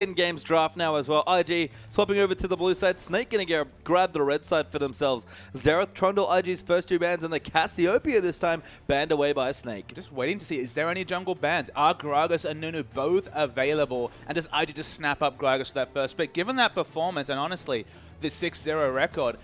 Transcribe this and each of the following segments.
In games draft now as well. IG swapping over to the blue side. Snake going to grab the red side for themselves. Xerath, Trundle, IG's first two bans, and the Cassiopeia this time banned away by Snake. Just waiting to see, is there any jungle bans? Are Gragas and Nunu both available? And does IG just snap up Gragas for that first pick? Given that performance, and honestly, the 6-0 record,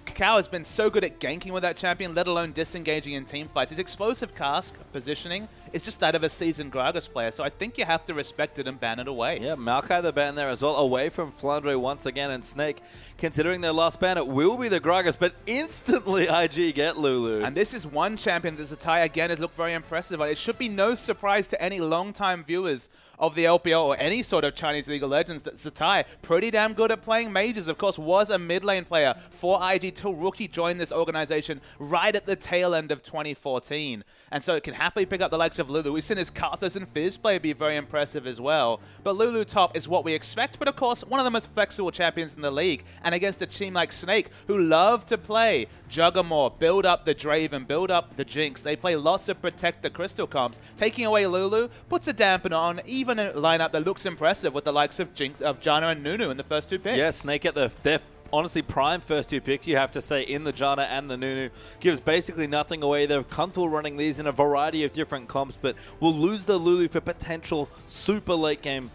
Kakao has been so good at ganking with that champion, let alone disengaging in team fights. His explosive cask positioning is just that of a seasoned Gragas player, so I think you have to respect it and ban it away. Yeah, Maokai the ban there as well, away from Flandre once again, and Snake, considering their last ban, it will be the Gragas, but instantly IG get Lulu. And this is one champion that Zatai again has looked very impressive on. It should be no surprise to any long-time viewers of the LPL or any sort of Chinese League of Legends that Zatai, pretty damn good at playing mages, of course, was a mid lane player for IG till Rookie joined this organization right at the tail end of 2014. And so it can happily pick up the likes of Lulu. We've seen his Karthus and Fizz play be very impressive as well. But Lulu top is what we expect, but of course, one of the most flexible champions in the league. And against a team like Snake, who love to play Juggermore, build up the Draven, build up the Jinx. They play lots of Protect the Crystal comps. Taking away Lulu puts a dampener on even a lineup that looks impressive with the likes of Jinx, of Janna and Nunu in the first two picks. Yeah, Snake at their honestly prime first two picks, you have to say, in the Janna and the Nunu. Gives basically nothing away. They're comfortable running these in a variety of different comps, but will lose the Lulu for potential super late game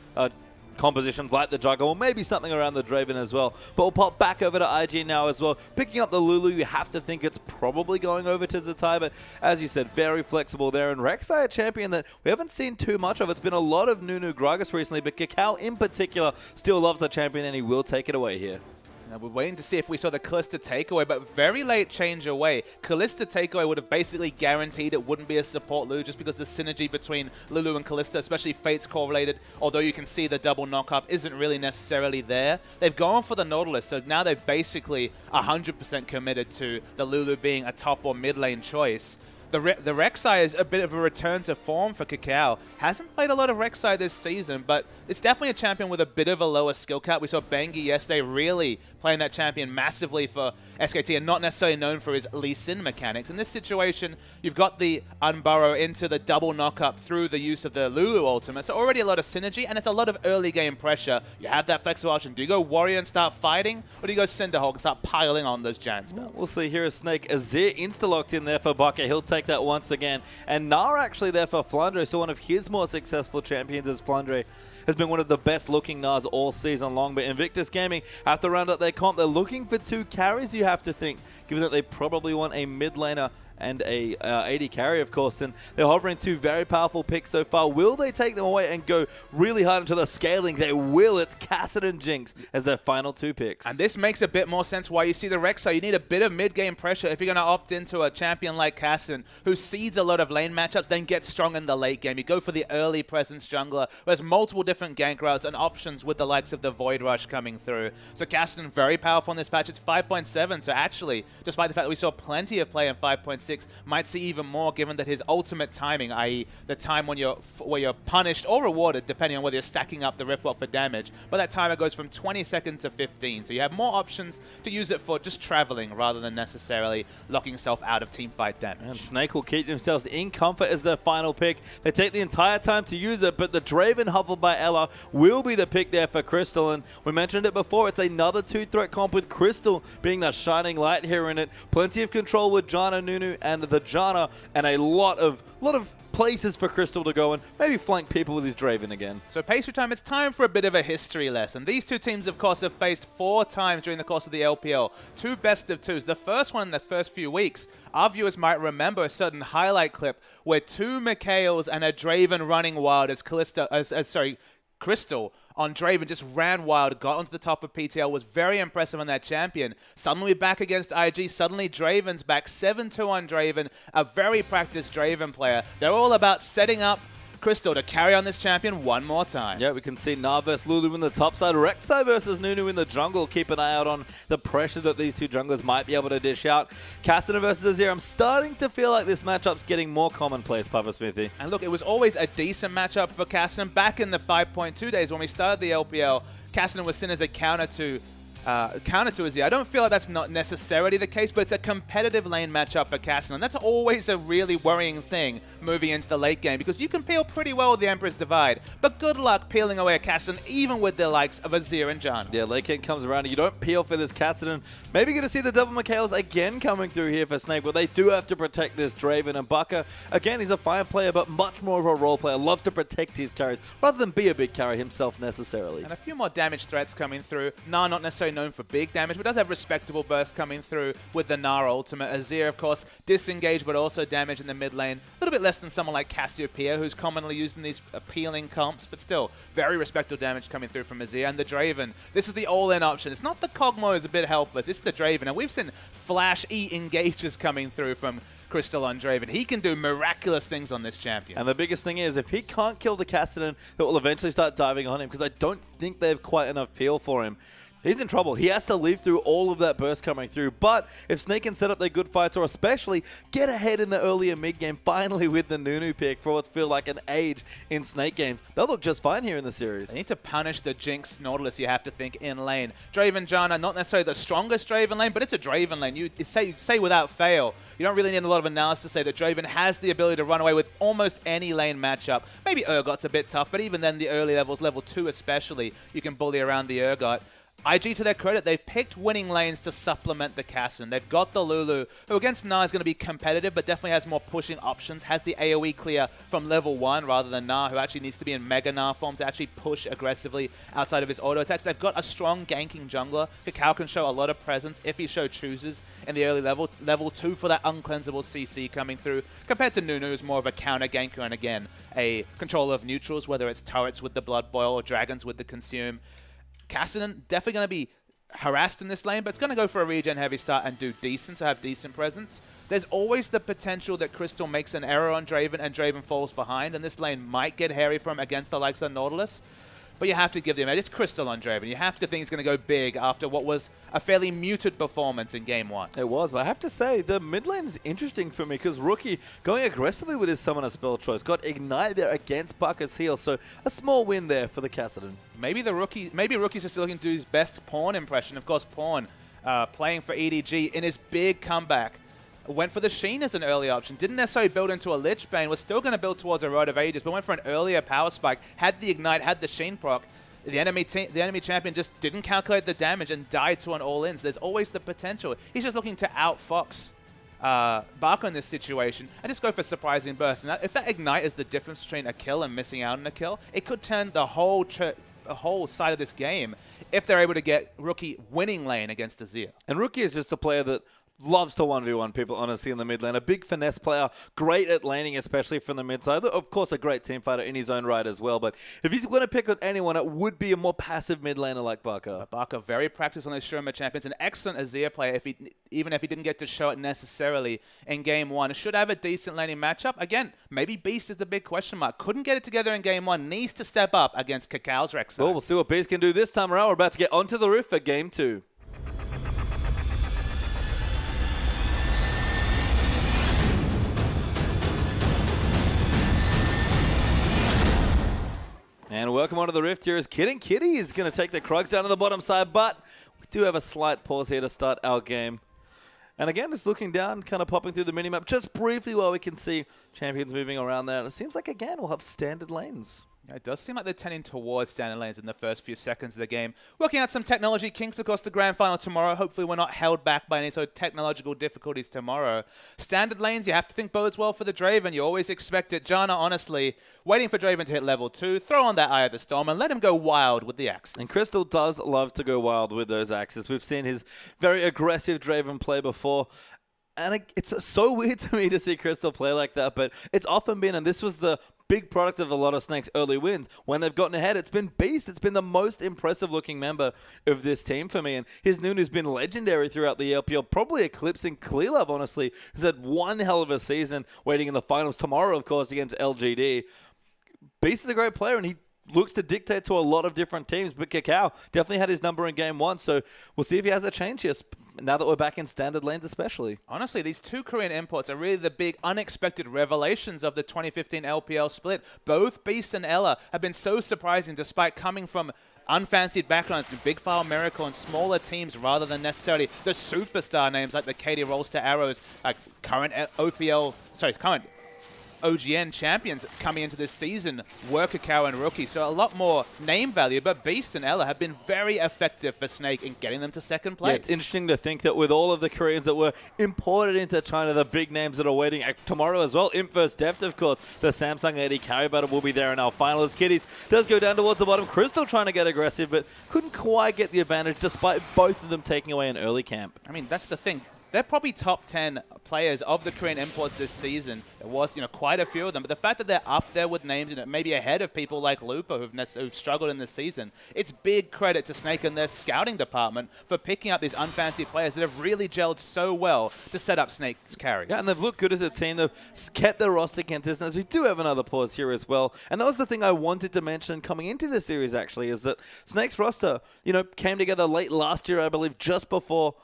compositions like the Jugger, or maybe something around the Draven as well. But we'll pop back over to IG now as well. Picking up the Lulu, you have to think it's probably going over to Zatai, but as you said, very flexible there. And Rek'Sai, a champion that we haven't seen too much of. It's been a lot of Nunu Gragas recently, but Kakao in particular still loves the champion, and he will take it away here. Now we're waiting to see if we saw the Kalista takeaway, but very late change away. Kalista takeaway would have basically guaranteed it wouldn't be a support Lulu just because the synergy between Lulu and Kalista, especially Fates correlated, although you can see the double knock-up isn't really necessarily there. They've gone for the Nautilus, so now they've basically 100% committed to the Lulu being a top or mid lane choice. The Rek'Sai is a bit of a return to form for Kakao. Hasn't played a lot of Rek'Sai this season, but it's definitely a champion with a bit of a lower skill cap. We saw Bengi yesterday really playing that champion massively for SKT and not necessarily known for his Lee Sin mechanics. In this situation, you've got the Unburrow into the double knock-up through the use of the Lulu ultimate, so already a lot of synergy, and it's a lot of early game pressure. You have that flexible option. Do you go Warrior and start fighting, or do you go Cinderhulk and start piling on those giant spells? We'll see. Here is Snake. Azir insta-locked in there for Bucket. He'll take that once again. And Nara actually there for Flandre, so one of his more successful champions as Flandre has been one of the best looking Nars all season long. But Invictus Gaming have to round up their comp. They're looking for two carries, you have to think, given that they probably want a mid laner and a AD carry, of course, and they're hovering two very powerful picks so far. Will they take them away and go really hard into the scaling? They will. It's Cassid and Jinx as their final two picks. And this makes a bit more sense why you see the Rek'Sai. You need a bit of mid-game pressure if you're going to opt into a champion like Cassid, who seeds a lot of lane matchups, then gets strong in the late game. You go for the early presence jungler, who has multiple different gank routes and options with the likes of the Void Rush coming through. So Cassid, very powerful in this patch. It's 5.7, so actually, despite the fact that we saw plenty of play in 5.6, might see even more given that his ultimate timing, i.e. the time when you're punished or rewarded, depending on whether you're stacking up the Riftwalk for damage, but that timer goes from 20 seconds to 15, so you have more options to use it for just traveling rather than necessarily locking yourself out of teamfight damage. And Snake will keep themselves in comfort as their final pick. They take the entire time to use it, but the Draven Huffled by Ella will be the pick there for Crystal, and we mentioned it before, it's another two-threat comp with Crystal being the shining light here in it. Plenty of control with Janna, Nunu, and the Janna, and a lot of places for Crystal to go and maybe flank people with his Draven again. So Pastry Time, it's time for a bit of a history lesson. These two teams, of course, have faced 4 times during the course of the LPL. 2 best of 2s. The first one in the first few weeks, our viewers might remember a certain highlight clip where 2 Mikhails and a Draven running wild as Crystal on Draven just ran wild, got onto the top of PTL, was very impressive on that champion. Suddenly back against IG, suddenly Draven's back, 7-2 on Draven, a very practiced Draven player. They're all about setting up Crystal to carry on this champion one more time. Yeah, we can see Nar versus Lulu in the top side, Rek'Sai versus Nunu in the jungle. Keep an eye out on the pressure that these two junglers might be able to dish out. Cassidon versus Azir. I'm starting to feel like this matchup's getting more commonplace, Papa Smithy. And look, it was always a decent matchup for Cassidon back in the 5.2 days when we started the LPL. Cassidon was seen as a counter to counter to Azir. I don't feel like that's not necessarily the case, but it's a competitive lane matchup for Cassidy. And that's always a really worrying thing moving into the late game, because you can peel pretty well with the Emperor's Divide, but good luck peeling away a Cassidy, even with the likes of Azir and Janna. Yeah, late game comes around and you don't peel for this Cassidy. Maybe going to see the double Mikhails again coming through here for Snake, but they do have to protect this Draven. And Baka, again, he's a fire player, but much more of a role player. Loves to protect his carries rather than be a big carry himself necessarily. And a few more damage threats coming through. Nah, not necessarily known for big damage, but does have respectable bursts coming through with the Gnar ultimate. Azir, of course, disengaged, but also damage in the mid lane. A little bit less than someone like Cassiopeia, who's commonly used in these appealing comps, but still very respectable damage coming through from Azir. And the Draven, this is the all-in option. It's not the Kog'Maw who's a bit helpless, it's the Draven. And we've seen Flash E engages coming through from Crystal on Draven. He can do miraculous things on this champion. And the biggest thing is, if he can't kill the Cassidy, that will eventually start diving on him, because I don't think they have quite enough peel for him. He's in trouble. He has to leave through all of that burst coming through. But if Snake can set up their good fights, or especially get ahead in the earlier mid-game, finally with the Nunu pick for what's feel like an age in Snake games, they'll look just fine here in the series. They need to punish the Jinx Nautilus, you have to think, in lane. Draven Janna, not necessarily the strongest Draven lane, but it's a Draven lane. You say without fail. You don't really need a lot of analysis to say that Draven has the ability to run away with almost any lane matchup. Maybe Urgot's a bit tough, but even then the early levels, level 2 especially, you can bully around the Urgot. IG, to their credit, they've picked winning lanes to supplement the Cassidy. They've got the Lulu, who against Gnar is going to be competitive, but definitely has more pushing options, has the AoE clear from level 1 rather than Gnar, who actually needs to be in Mega Gnar form to actually push aggressively outside of his auto attacks. They've got a strong ganking jungler. Kakao can show a lot of presence if he chooses in the early level. Level 2 for that uncleansable CC coming through, compared to Nunu, who's more of a counter ganker and again, a controller of neutrals, whether it's turrets with the Blood Boil or dragons with the Consume. Cassidy definitely going to be harassed in this lane, but it's going to go for a regen heavy start and do decent, so have decent presence. There's always the potential that Crystal makes an error on Draven and Draven falls behind, and this lane might get hairy from against the likes of Nautilus. But you have to give them it's Crystal on Draven. You have to think it's going to go big after what was a fairly muted performance in Game 1. It was, but I have to say, the mid lane is interesting for me, because Rookie going aggressively with his summoner spell choice, got Ignite there against Baka's heal, so a small win there for the Cassidy. Maybe Rookie's just looking to do his best Pawn impression. Of course, Pawn playing for EDG in his big comeback. Went for the Sheen as an early option. Didn't necessarily build into a Lich Bane. Was still going to build towards a Rod of Ages, but went for an earlier Power Spike. Had the Ignite, had the Sheen proc. The enemy champion just didn't calculate the damage and died to an all-in. So there's always the potential. He's just looking to outfox Baka in this situation and just go for surprising bursts. And if that Ignite is the difference between a kill and missing out on a kill, it could turn the whole side of this game if they're able to get Rookie winning lane against Azir. And Rookie is just a player that loves to 1v1 people, honestly, in the mid lane. A big finesse player, great at laning, especially from the mid side. Of course, a great team fighter in his own right as well. But if he's going to pick on anyone, it would be a more passive mid laner like Baka. Baka, very practiced on his Sherma champions. An excellent Azir player, even if he didn't get to show it necessarily in Game 1. Should have a decent laning matchup. Again, maybe Beast is the big question mark. Couldn't get it together in Game 1. Needs to step up against Kakao's Rek'Sai. Well, we'll see what Beast can do this time around. We're about to get onto the roof for Game 2. And welcome onto the Rift here as Kid and Kitty is going to take the Krugs down to the bottom side, but we do have a slight pause here to start our game. And again, just looking down, kind of popping through the minimap just briefly while we can see champions moving around there. And it seems like, again, we'll have standard lanes. Yeah, it does seem like they're tending towards standard lanes in the first few seconds of the game. Working out some technology kinks, of course, the grand final tomorrow. Hopefully we're not held back by any sort of technological difficulties tomorrow. Standard lanes, you have to think bodes well for the Draven. You always expect it. Janna, honestly, waiting for Draven to hit level 2, throw on that Eye of the Storm and let him go wild with the axes. And Crystal does love to go wild with those axes. We've seen his very aggressive Draven play before. And it's so weird to me to see Crystal play like that, but it's often been, and this was the big product of a lot of Snake's early wins. When they've gotten ahead, it's been Beast. It's been the most impressive-looking member of this team for me, and his Nunu's been legendary throughout the LPL, probably eclipsing Clearlove, honestly. He's had one hell of a season waiting in the finals tomorrow, of course, against LGD. Beast is a great player, and he looks to dictate to a lot of different teams, but Kakao definitely had his number in Game 1, so we'll see if he has a change here, now that we're back in standard lanes especially. Honestly, these two Korean imports are really the big unexpected revelations of the 2015 LPL split. Both Beast and Ella have been so surprising despite coming from unfancied backgrounds, do Big File Miracle and smaller teams rather than necessarily the superstar names like the Katie Rolls to Arrows, like current OGN champions coming into this season were Kakao and Rookie, so a lot more name value, but Beast and Ella have been very effective for Snake in getting them to second place. Yeah, it's interesting to think that with all of the Koreans that were imported into China, the big names that are waiting tomorrow as well, Invictus, Deft, of course, the Samsung 80 carry battle will be there in our finals. Kitties does go down towards the bottom. Crystal trying to get aggressive, but couldn't quite get the advantage despite both of them taking away an early camp. I mean, that's the thing. They're probably top 10 players of the Korean imports this season. There was, quite a few of them. But the fact that they're up there with names, maybe ahead of people like Lupa who've struggled in this season, it's big credit to Snake and their scouting department for picking up these unfancied players that have really gelled so well to set up Snake's carries. Yeah, and they've looked good as a team. They've kept their roster consistent. As we do have another pause here as well. And that was the thing I wanted to mention coming into the series, actually, is that Snake's roster, came together late last year, I believe, just before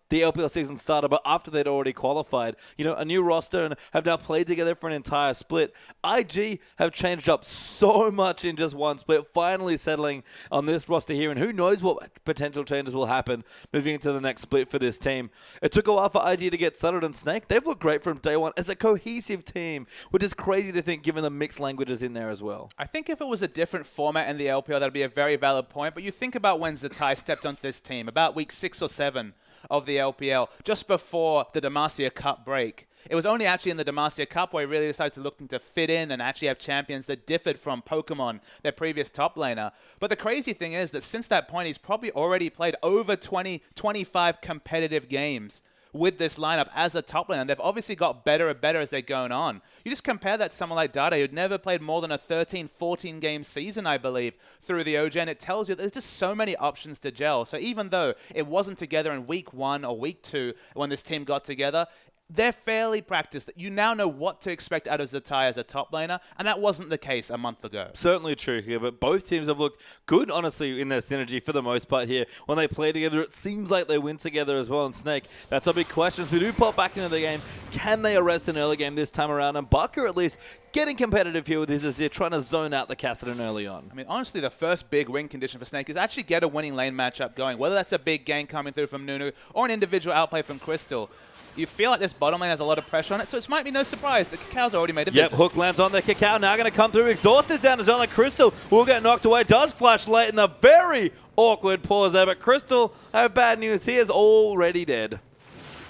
the LPL season started, but after they'd already qualified. A new roster and have now played together for an entire split. IG have changed up so much in just one split, finally settling on this roster here, and who knows what potential changes will happen moving into the next split for this team. It took a while for IG to get settled, and Snake, they've looked great from day one as a cohesive team, which is crazy to think given the mixed languages in there as well. I think if it was a different format in the LPL, that would be a very valid point, but you think about when Zatai stepped onto this team, about week 6 or 7 of the LPL, just before the Demacia Cup break. It was only actually in the Demacia Cup where he really decided to look to fit in and actually have champions that differed from Pokemon, their previous top laner. But the crazy thing is that since that point, he's probably already played over 25 competitive games with this lineup as a top laner. And they've obviously got better and better as they're going on. You just compare that to someone like Dada, who'd never played more than a 13, 14 game season, I believe, through the OG, and it tells you there's just so many options to gel. So even though it wasn't together in week 1 or week 2 when this team got together, they're fairly practiced. You now know what to expect out of Zatai as a top laner, and that wasn't the case a month ago. Certainly true here, but both teams have looked good, honestly, in their synergy for the most part here. When they play together, it seems like they win together as well. And Snake, that's a big question. If we do pop back into the game, can they arrest an early game this time around? And Bucker, at least, getting competitive here with his Azir, trying to zone out the Kassadin early on. I mean, honestly, the first big win condition for Snake is actually get a winning lane matchup going, whether that's a big gank coming through from Nunu or an individual outplay from Crystal. You feel like this bottom lane has a lot of pressure on it, so it might be no surprise that Kakao's already made a visit. Yep, hook lands on the Kakao, now going to come through. Exhausted down as well, like Crystal will get knocked away. Does flash late in the very awkward pause there, but Crystal, I have bad news, he is already dead.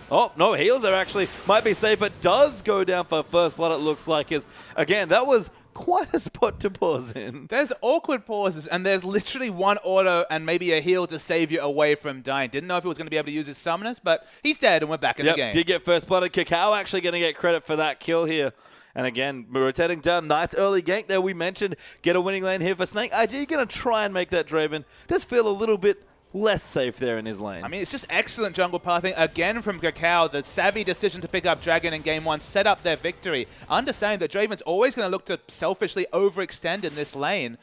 Oh, no, heals are actually, might be safe, but does go down for first blood, it looks like. Again, that was quite a spot to pause in. There's awkward pauses, and there's literally one auto and maybe a heal to save you away from dying. Didn't know if he was going to be able to use his summoners, but he's dead, and we're back in the game. Did get first blooded. Kakao actually going to get credit for that kill here. And again, rotating down. Nice early gank there. We mentioned get a winning lane here for Snake. IG going to try and make that Draven. Does feel a little bit less safe there in his lane. I mean, it's just excellent jungle pathing again from Kakao. The savvy decision to pick up Dragon in game 1 set up their victory. Understanding that Draven's always going to look to selfishly overextend in this lane.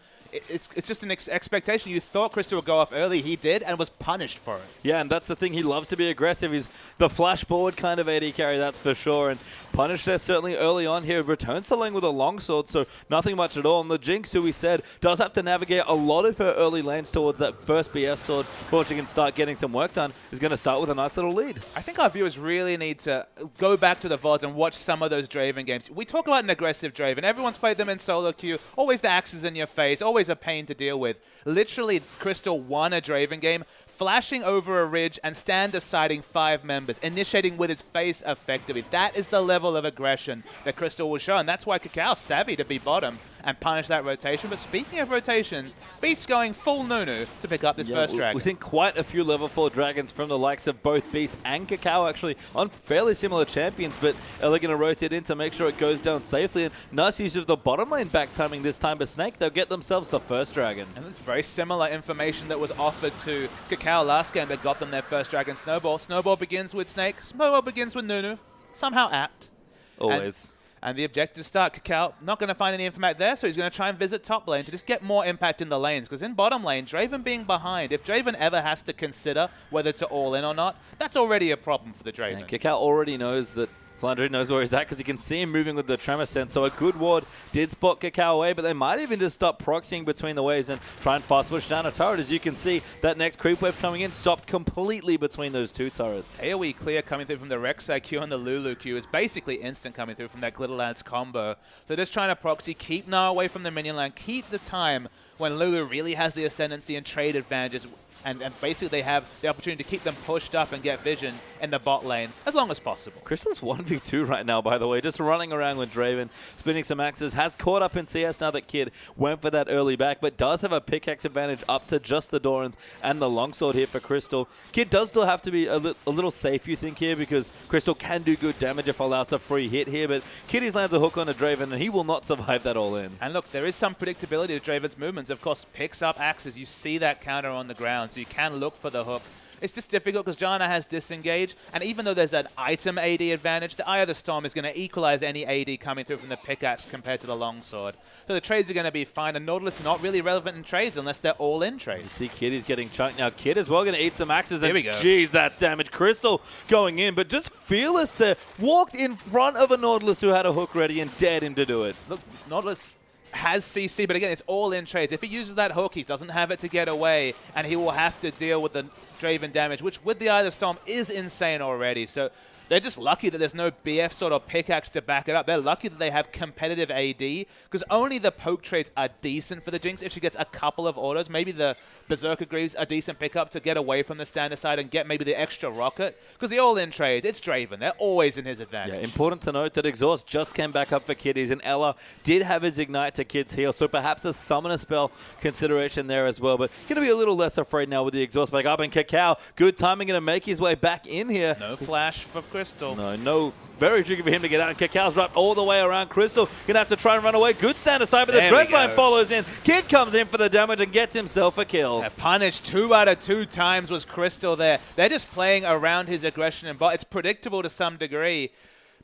It's just an expectation. You thought Crystal would go off early. He did and was punished for it. Yeah, and that's the thing. He loves to be aggressive. He's the flash forward kind of AD carry, that's for sure. And punished there certainly early on here. Returns to lane with a longsword, so nothing much at all. And the Jinx, who we said, does have to navigate a lot of her early lanes towards that first BS sword before she can start getting some work done, is going to start with a nice little lead. I think our viewers really need to go back to the VODs and watch some of those Draven games. We talk about an aggressive Draven. Everyone's played them in solo queue. Always the axes in your face. Always a pain to deal with. Literally, Crystal won a Draven game, flashing over a ridge and stand deciding 5 members, initiating with his face effectively. That is the level of aggression that Crystal will show, and that's why Kakao's savvy to be bottom and punish that rotation. But speaking of rotations, Beast going full Nunu to pick up this first dragon. We've seen quite a few level 4 dragons from the likes of both Beast and Kakao actually on fairly similar champions, but Ella going to rotate in to make sure it goes down safely. And nice use of the bottom lane back timing this time, but Snake, they'll get themselves the first dragon. And it's very similar information that was offered to Kakao last game that got them their first dragon Snowball. Snowball begins with Snake, Snowball begins with Nunu. Somehow apt. Always. And the objective start, Kakao not going to find any information there, so he's going to try and visit top lane to just get more impact in the lanes. Because in bottom lane, Draven being behind, if Draven ever has to consider whether to all in or not, that's already a problem for the Draven. And Kakao already knows that Flandre knows where he's at because you can see him moving with the Tremor Sense. So a good ward did spot Kakao away, but they might even just stop proxying between the waves and try and fast push down a turret. As you can see, that next creep wave coming in stopped completely between those two turrets. AoE clear coming through from the Rek'Sai Q and the Lulu Q is basically instant coming through from that Glitter Lance combo. So just trying to proxy, keep Gnar away from the minion line, keep the time when Lulu really has the ascendancy and trade advantages. And basically they have the opportunity to keep them pushed up and get vision in the bot lane as long as possible. Crystal's 1v2 right now, by the way, just running around with Draven, spinning some axes, has caught up in CS now that Kid went for that early back, but does have a pickaxe advantage up to just the Dorans and the longsword here for Crystal. Kid does still have to be a little safe, you think, here, because Crystal can do good damage if allowed to free hit here, but Kiddies lands a hook on a Draven, and he will not survive that all in. And look, there is some predictability to Draven's movements. Of course, picks up axes. You see that counter on the ground, so you can look for the hook. It's just difficult because Janna has disengage, and even though there's an item AD advantage, the Eye of the Storm is going to equalize any AD coming through from the pickaxe compared to the longsword. So the trades are going to be fine, and Nautilus not really relevant in trades unless they're all-in trades. You see Kid is getting chunked now. Kid as well going to eat some axes, and here we go. Geez, that damage. Crystal going in, but just fearless there. Walked in front of a Nautilus who had a hook ready and dared him to do it. Look, Nautilus has CC, but again, it's all in trades. If he uses that hook, he doesn't have it to get away, and he will have to deal with the Draven damage, which with the Eye of the Storm is insane already. So they're just lucky that there's no BF sort of pickaxe to back it up. They're lucky that they have competitive AD, because only the poke trades are decent for the Jinx if she gets a couple of autos. Maybe the Berserker Greaves a decent pickup to get away from the standard side and get maybe the extra rocket, because the all-in trades, it's Draven. They're always in his advantage. Yeah, important to note that Exhaust just came back up for Kiddies, and Ella did have his Ignite to Kid's heal, so perhaps a Summoner spell consideration there as well, but going to be a little less afraid now with the Exhaust back up, and Kakao, good timing, going to make his way back in here. No flash for Crystal. No. Very tricky for him to get out, and Kakao's wrapped all the way around Crystal. Going to have to try and run away. Good stand aside, but the Dreadline follows in. Kid comes in for the damage and gets himself a kill. Punished 2 out of 2 times was Crystal there. They're just playing around his aggression and bot. It's predictable to some degree.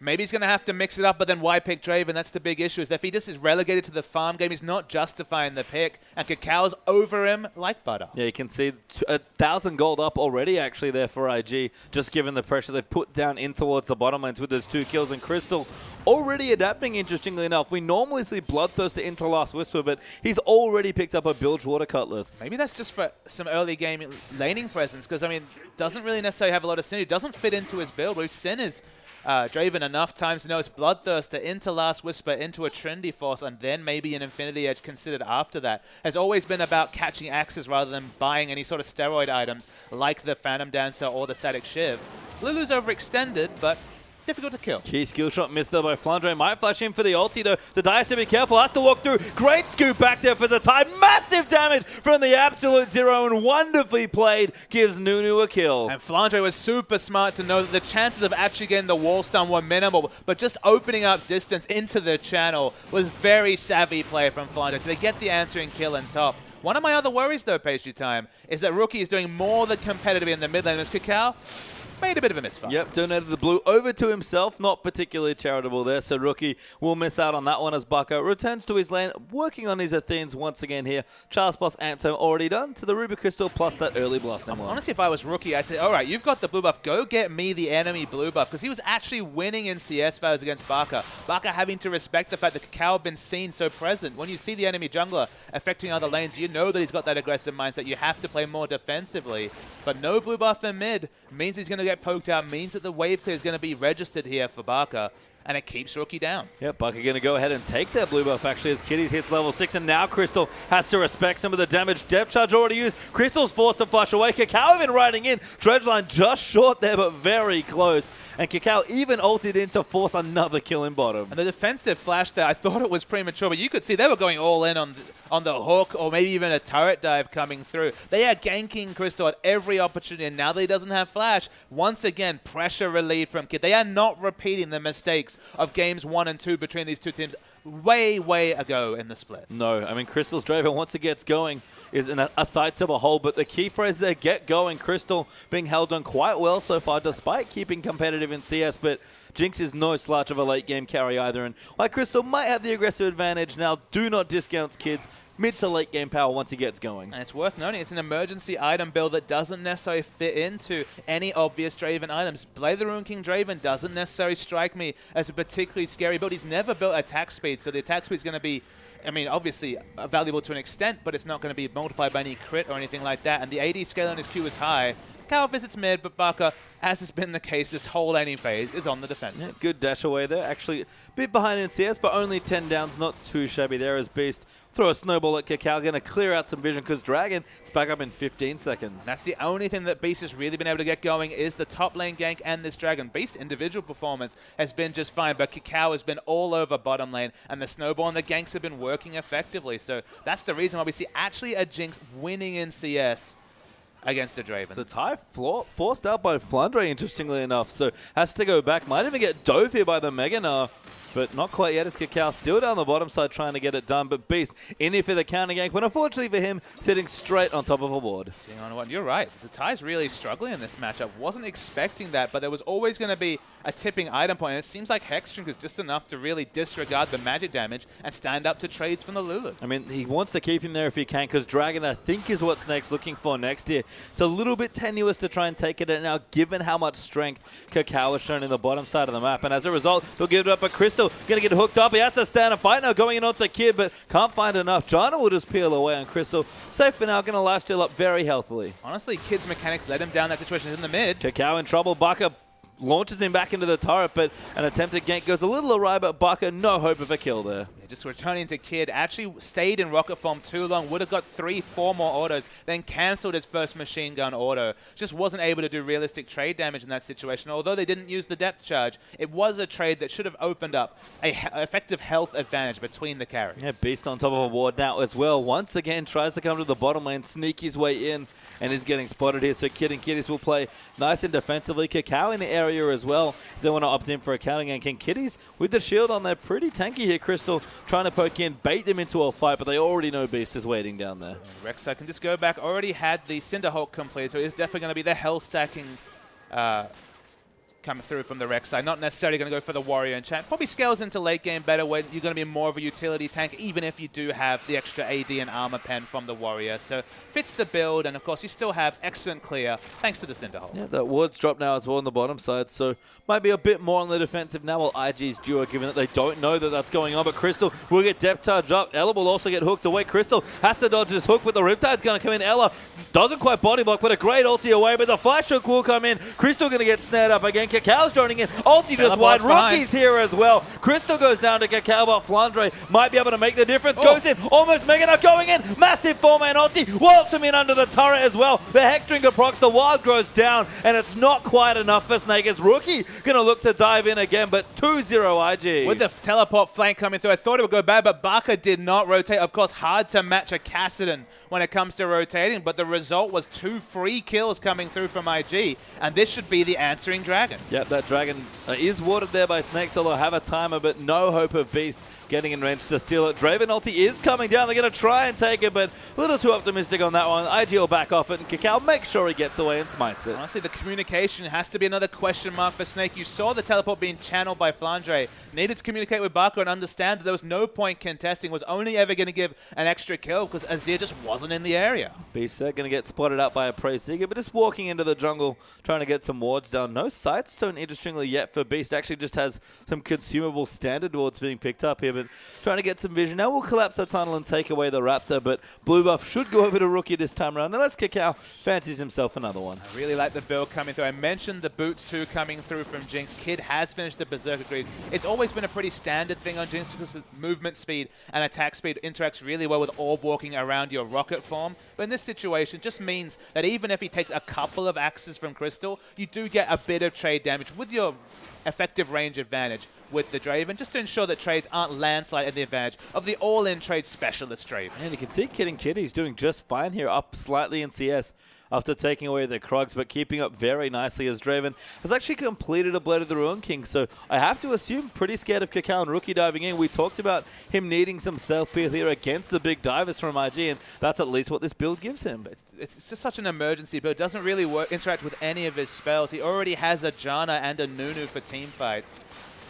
Maybe he's going to have to mix it up, but then why pick Draven? That's the big issue, is that if he just is relegated to the farm game, he's not justifying the pick, and Kakao's over him like butter. Yeah, you can see 1,000 gold up already, actually, there for IG, just given the pressure they've put down in towards the bottom lanes with those 2 kills, and Crystal already adapting, interestingly enough. We normally see Bloodthirster into Last Whisper, but he's already picked up a Bilge Water Cutlass. Maybe that's just for some early game laning presence, because, I mean, doesn't really necessarily have a lot of synergy. Doesn't fit into his build. We've seen his Draven enough times to know it's Bloodthirster into Last Whisper into a Trendy Force, and then maybe an Infinity Edge considered after that. Has always been about catching axes rather than buying any sort of steroid items like the Phantom Dancer or the Static Shiv. Lulu's overextended, but difficult to kill. Key skill shot missed there by Flandre. Might flash in for the ulti though. The Die has to be careful. Has to walk through. Great scoop back there for the time. Massive damage from the Absolute Zero, and wonderfully played gives Nunu a kill. And Flandre was super smart to know that the chances of actually getting the wall stun were minimal, but just opening up distance into the channel was very savvy play from Flandre. So they get the answering kill and top. One of my other worries though, Pastry Time, is that Rookie is doing more than competitive in the mid lane as Kakao made a bit of a misfire. Yep, donated the blue over to himself. Not particularly charitable there, so Rookie will miss out on that one as Bucko returns to his lane, working on his Athenes once again here. Charles plus Amptome already done to the Ruby Crystal plus that early blasting one. Honestly, if I was Rookie, I'd say, all right, you've got the blue buff. Go get me the enemy blue buff, because he was actually winning in CS values against Barca. Barca having to respect the fact that Kakao had been seen so present. When you see the enemy jungler affecting other lanes, you know that he's got that aggressive mindset. You have to play more defensively. But no blue buff in mid means he's going to get poked out, means that the wave clear is going to be registered here for Barca, and it keeps Rookie down. Yep, Barca going to go ahead and take that blue buff actually as Kiddies hits level 6, and now Crystal has to respect some of the damage. Depth charge already used. Crystal's forced to flush away. Kakao even riding in. Dredgeline just short there, but very close. And Kakao even ulted in to force another kill in bottom. And the defensive flash there, I thought it was premature, but you could see they were going all in on the hook, or maybe even a turret dive coming through. They are ganking Crystal at every opportunity, and now that he doesn't have flash, once again, pressure relieved from Kid. They are not repeating the mistakes of games 1 and 2 between these two teams way ago in the split. No, I mean, Crystal's Draven, once it gets going, is a sight to behold, but the key phrase there, get going. Crystal being held on quite well so far, despite keeping competitive in CS, but Jinx is no slouch of a late game carry either, and while Crystal might have the aggressive advantage now, do not discount Kids. mid to late game power once he gets going. And it's worth noting, it's an emergency item build that doesn't necessarily fit into any obvious Draven items. Blade of the Ruined King Draven doesn't necessarily strike me as a particularly scary build. He's never built attack speed, so the attack speed is going to be, I mean, obviously valuable to an extent, but it's not going to be multiplied by any crit or anything like that. And the AD scale on his Q is high. Cal visits mid, but Baka, as has been the case this whole laning phase, is on the defensive. Yeah, good dash away there. Actually, a bit behind in CS, but only 10 downs. Not too shabby there as Beast throw a snowball at Kakao. Going to clear out some vision because Dragon is back up in 15 seconds. That's the only thing that Beast has really been able to get going is the top lane gank and this Dragon. Beast's individual performance has been just fine, but Kakao has been all over bottom lane, and the snowball and the ganks have been working effectively. So that's the reason why we see actually a Jinx winning in CS against a Draven. The tie forced out by Flandre, interestingly enough, so has to go back. Might even get dove here by the Meganar, but not quite yet as Kakao still down the bottom side trying to get it done. But Beast in here for the counter gank, but unfortunately for him, sitting straight on top of a board. Seeing on one, you're right. The tie's really struggling in this matchup. Wasn't expecting that, but there was always going to be a tipping item point. And it seems like Hexdrink is just enough to really disregard the magic damage and stand up to trades from the Lulu. I mean, he wants to keep him there if he can, because Dragon, I think, is what Snake's looking for next year. It's a little bit tenuous to try and take it out now, given how much strength Kakao has shown in the bottom side of the map. And as a result, he'll give it up. But Crystal going to get hooked up. He has to stand and fight now, going in onto Kid, but can't find enough. Jana will just peel away on Crystal. Safe for now, going to last steal up very healthily. Honestly, Kid's mechanics let him down. That situation is in the mid. Kakao in trouble. Baka launches him back into the turret, but an attempted gank goes a little awry, but Baka, no hope of a kill there. Yeah, just returning to Kid, actually stayed in rocket form too long, would have got 3-4 more autos, then cancelled his first machine gun auto. Just wasn't able to do realistic trade damage in that situation. Although they didn't use the depth charge, it was a trade that should have opened up an effective health advantage between the carries. Yeah, Beast on top of a ward now as well. Once again, tries to come to the bottom lane, sneak his way in, and is getting spotted here. So Kid and Kitties will play nice and defensively. Kakao in the area as well. If they want to opt in for a counter gank. And Kitties with the shield on there, pretty tanky here. Crystal trying to poke in, bait them into a fight, but they already know Beast is waiting down there. Rek'Sai can just go back. Already had the Cinderhulk complete, so it's definitely going to be the health stacking coming through from the Rek'Sai. Not necessarily going to go for the Warrior in chat. Probably scales into late game better when you're going to be more of a utility tank, even if you do have the extra AD and armor pen from the Warrior. So fits the build, and of course you still have excellent clear thanks to the Cinderhulk. Yeah, that ward's dropped now as well on the bottom side, so might be a bit more on the defensive now while IG's duo, given that they don't know that that's going on. But Crystal will get depth charge up. Ella will also get hooked away. Crystal has to dodge this hook, but the Riptide's going to come in. Ella doesn't quite body block, but a great ulti away, but the flash hook will come in. Crystal going to get snared up again. Kakao's joining in. Ulti just wide. Rookie's here as well. Crystal goes down to Kakao, but Flandre might be able to make the difference. Goes in. Almost Meganar going in. Massive 4-man ulti. Walloped him in under the turret as well. The Hexdrinker procs. The wild grows down, and it's not quite enough for Snake as Rookie going to look to dive in again, but 2-0 IG. With the teleport flank coming through, I thought it would go bad, but Baka did not rotate. Of course, hard to match a Kassadin when it comes to rotating, but the result was 2 free kills coming through from IG, and this should be the answering Dragon. Yep, that Dragon is warded there by Snakes, although have a timer, but no hope of Beast getting in range to steal it. Draven ulti is coming down. They're going to try and take it, but a little too optimistic on that one. IG will back off it, and Kakao makes sure he gets away and smites it. Honestly, the communication has to be another question mark for Snake. You saw the teleport being channeled by Flandre. Needed to communicate with Baka and understand that there was no point contesting. Was only ever going to give an extra kill because Azir just wasn't in the area. Beast there going to get spotted out by a Praise Seeker, but just walking into the jungle, trying to get some wards down. No sight stone, interestingly, yet for Beast. Actually just has some consumable standard wards being picked up here, but trying to get some vision. Now we'll collapse the tunnel and take away the Raptor, but Blue Buff should go over to Rookie this time around. Unless Kakao fancies himself another one. I really like the build coming through. I mentioned the boots too coming through from Jinx. Kid has finished the Berserker Greaves. It's always been a pretty standard thing on Jinx because the movement speed and attack speed interacts really well with orb walking around your rocket form. But in this situation, it just means that even if he takes a couple of axes from Crystal, you do get a bit of trade damage with your effective range advantage with the Draven, just to ensure that trades aren't landslide at the advantage of the all-in trade specialist Draven. And you can see Kid and Kitty's doing just fine here, up slightly in CS after taking away the Krugs, but keeping up very nicely as Draven has actually completed a Blade of the Ruined King. So I have to assume pretty scared of Kakao and Rookie diving in. We talked about him needing some self-peel here against the big divers from IG, and that's at least what this build gives him. It's just such an emergency build. It doesn't really interact with any of his spells. He already has a Janna and a Nunu for team fights.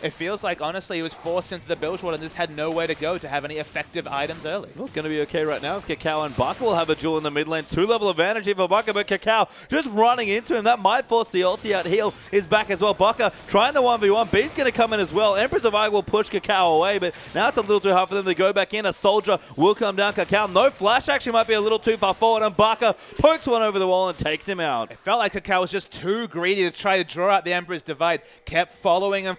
it feels like, honestly, he was forced into the Bilge Wall and just had nowhere to go to have any effective items early. Well, going to be okay right now as Kakao and Baka will have a duel in the mid lane. 2-level advantage here for Baka, but Kakao just running into him. That might force the ulti out. Heal is back as well. Baka trying the 1v1. B's going to come in as well. Empress of Eye will push Kakao away, but now it's a little too hard for them to go back in. A soldier will come down. Kakao, no flash, actually might be a little too far forward, and Baka pokes one over the wall and takes him out. It felt like Kakao was just too greedy to try to draw out the Emperor's Divide. Kept following and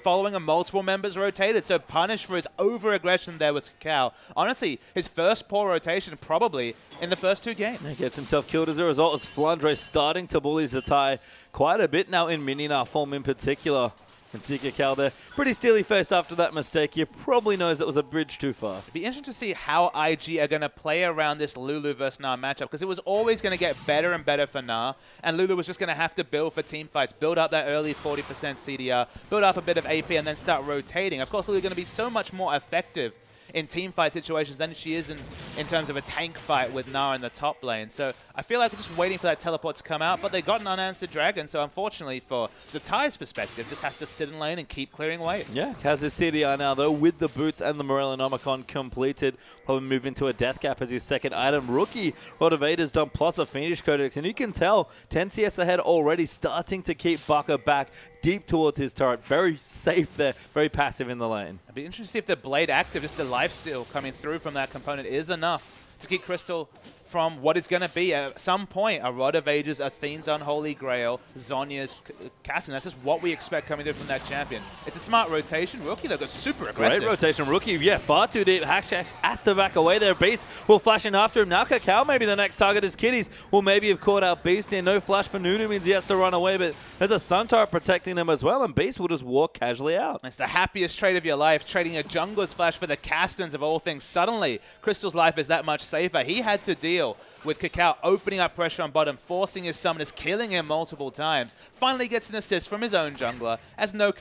multiple members rotated, so punished for his over-aggression there with Kakao. Honestly, his first poor rotation probably in the first 2 games. He gets himself killed as a result as Flandre starting to bully Zatai quite a bit now in Mininar form in particular. And Kakao there, pretty steely faced after that mistake. He probably knows it was a bridge too far. It'd be interesting to see how IG are going to play around this Lulu versus Nah matchup, because it was always going to get better and better for Nah, and Lulu was just going to have to build for team fights, build up that early 40% CDR, build up a bit of AP, and then start rotating. Of course, Lulu's going to be so much more effective in team fight situations than she is in terms of a tank fight with Nah in the top lane. So I feel like we're just waiting for that teleport to come out, but they got an unanswered dragon, so unfortunately for Zatai's perspective, just has to sit in lane and keep clearing waves. Yeah, has his CDR now though, with the boots and the Morellonomicon completed. Probably move into a death cap as his second item. Rookie Rod of Vader's done plus a Phoenix Codex, and you can tell 10 CS ahead already, starting to keep Baka back deep towards his turret. Very safe there, very passive in the lane. It'd be interesting to see if the Blade active, just the lifesteal coming through from that component, is enough to keep Crystal from what is going to be, at some point, a Rod of Ages, Athene's Unholy Grail, Zhonya's Casting. That's just what we expect coming through from that champion. It's a smart rotation. Rookie, though, got super aggressive. Great rotation. Rookie, yeah, far too deep. Hackshax has to back away there. Beast will flash in after him. Now Kakao, maybe the next target is Kitties. Will maybe have caught out Beast here. No flash for Nunu means he has to run away, but there's a Sun Turret protecting them as well, and Beast will just walk casually out. It's the happiest trade of your life, trading a jungler's flash for the Castans of all things. Suddenly, Crystal's life is that much safer. He had to deal with Kakao opening up pressure on bottom, forcing his summoners, killing him multiple times. Finally gets an assist from his own jungler, as no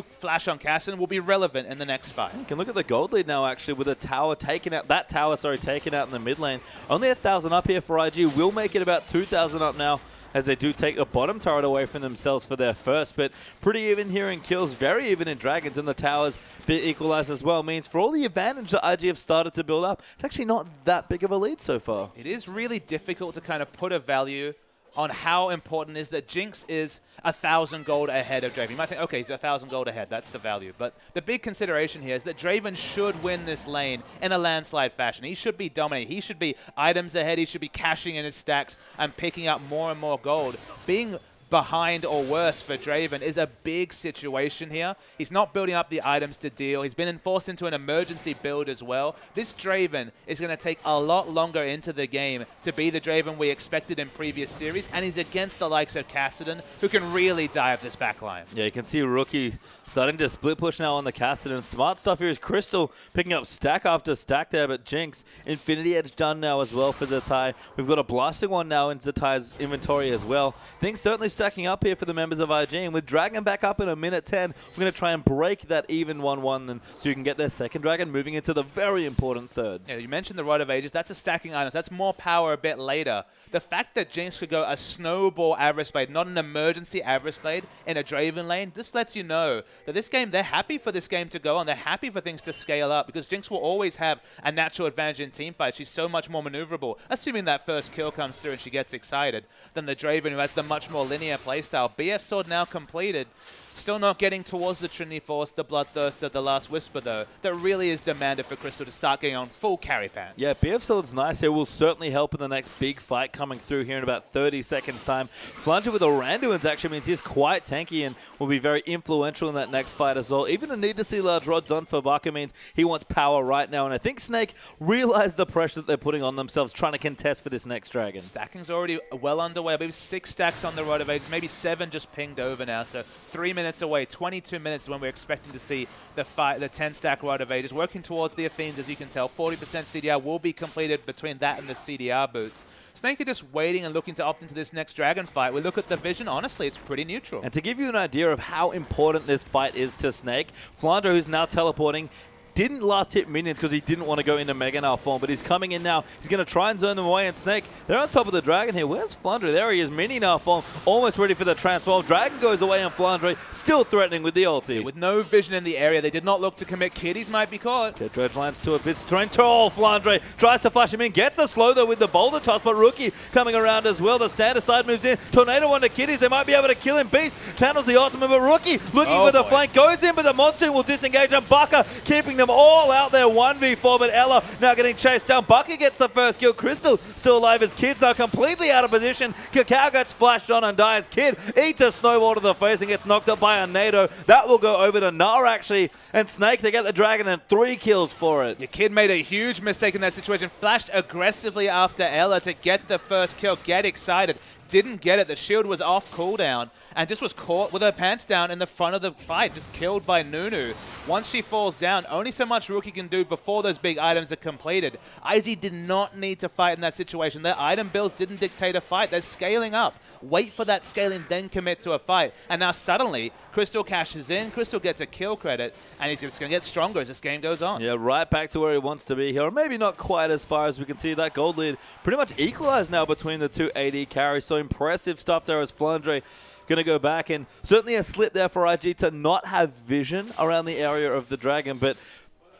flash on Castan will be relevant in the next fight. You can look at the gold lead now, actually, with a tower taken out. That tower, sorry, taken out in the mid lane. Only 1,000 up here for IG. Will make it about 2,000 up now, as they do take the bottom turret away from themselves for their first. But pretty even here in kills, very even in Dragons, and the towers bit equalized as well. Means for all the advantage that IG have started to build up, it's actually not that big of a lead so far. It is really difficult to kind of put a value on how important it is that Jinx is 1,000 gold ahead of Draven. You might think, okay, he's 1,000 gold ahead, that's the value. But the big consideration here is that Draven should win this lane in a landslide fashion. He should be dominating. He should be items ahead. He should be cashing in his stacks and picking up more and more gold. Being behind or worse for Draven is a big situation here. He's not building up the items to deal. He's been forced into an emergency build as well. This Draven is going to take a lot longer into the game to be the Draven we expected in previous series, and he's against the likes of Kassadin, who can really dive this backline. Yeah, you can see Rookie starting to split push now on the Kassadin. Smart stuff here is Crystal picking up stack after stack there, but Jinx, Infinity Edge done now as well for Zatai. We've got a blasting one now in Zatai's inventory as well. Things certainly stacking up here for the members of IG, and with Dragon back up in a minute 10, we're going to try and break that even 1-1 then, so you can get their second Dragon moving into the very important third. Yeah, you mentioned the Rod of Ages. That's a stacking item. That's more power a bit later. The fact that Jinx could go a snowball Avarice Blade, not an emergency Avarice Blade in a Draven lane, this lets you know that this game, they're happy for this game to go on. They're happy for things to scale up, because Jinx will always have a natural advantage in team fights. She's so much more maneuverable, assuming that first kill comes through and she gets excited, than the Draven, who has the much more linear playstyle. BF Sword now completed. Still not getting towards the Trinity Force, the Bloodthirster, the Last Whisper, though. That really is demanded for Crystal to start getting on full carry pants. Yeah, BF Sword's nice here. Will certainly help in the next big fight coming through here in about 30 seconds' time. Flanger with Oranduins actually means he's quite tanky and will be very influential in that next fight as well. Even a need to see large rod done for Baka means he wants power right now, and I think Snake realized the pressure that they're putting on themselves trying to contest for this next Dragon. Stacking's already well underway. Maybe 6 stacks on the Rod of Ages, maybe 7 just pinged over now, so 3 minutes away. 22 minutes when we're expecting to see the 10-stack Rod of Ages. Working towards the Athenes, as you can tell. 40% CDR will be completed between that and the CDR boots. Snake are just waiting and looking to opt into this next Dragon fight. We look at the vision, honestly, it's pretty neutral. And to give you an idea of how important this fight is to Snake, Flandre, who's now teleporting, didn't last hit minions because he didn't want to go into Mega Gnar form, but he's coming in now. He's going to try and zone them away, and Snake, they're on top of the Dragon here. Where's Flandre? There he is, Mini Gnar form, almost ready for the transform. Dragon goes away, and Flandre still threatening with the ulti. With no vision in the area, they did not look to commit. Kiddies might be caught. Okay, Dredge lands to a bit terrain. Oh, Flandre tries to flash him in, gets a slow though with the boulder toss, but Rookie coming around as well. The standard side moves in. Tornado on the Kiddies. They might be able to kill him. Beast channels the ultimate, but Rookie looking for the flank. Goes in, but the Monsoon will disengage, and Baka keeping them all out there 1v4, but Ella now getting chased down. Baka gets the first kill. Crystal still alive. His Kid's now completely out of position. Cacao gets flashed on and dies. Kid eats a snowball to the face and gets knocked up by a Nado. That will go over to Gnar actually, and Snake, they get the Dragon and 3 kills for it. Your Kid made a huge mistake in that situation. Flashed aggressively after Ella to get the first kill. Get excited. Didn't get it. The shield was off cooldown and just was caught with her pants down in the front of the fight, just killed by Nunu. Once she falls down, only so much Rookie can do before those big items are completed. IG did not need to fight in that situation. Their item builds didn't dictate a fight. They're scaling up. Wait for that scaling, then commit to a fight. And now suddenly, Crystal cashes in, Crystal gets a kill credit, and he's just going to get stronger as this game goes on. Yeah, right back to where he wants to be here. Or maybe not quite as far as we can see. That gold lead pretty much equalized now between the two AD carries. So impressive stuff there as Flandre going to go back, and certainly a slip there for IG to not have vision around the area of the Dragon, but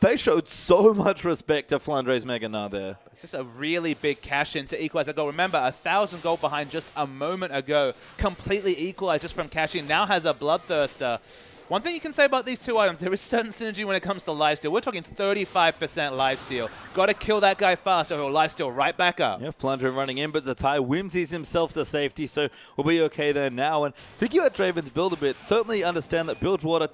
they showed so much respect to Flandre's Mega Gnar there. It's just a really big cash in to equalize that goal. Remember, 1,000 gold behind just a moment ago, completely equalized just from cashing. Now has a Bloodthirster. One thing you can say about these two items, there is certain synergy when it comes to lifesteal. We're talking 35% lifesteal. Got to kill that guy fast or he'll lifesteal right back up. Yeah, Flandre running in, but Zatai whimsies himself to safety, so we'll be okay there now. And thinking about Draven's build a bit, certainly understand that Bilgewater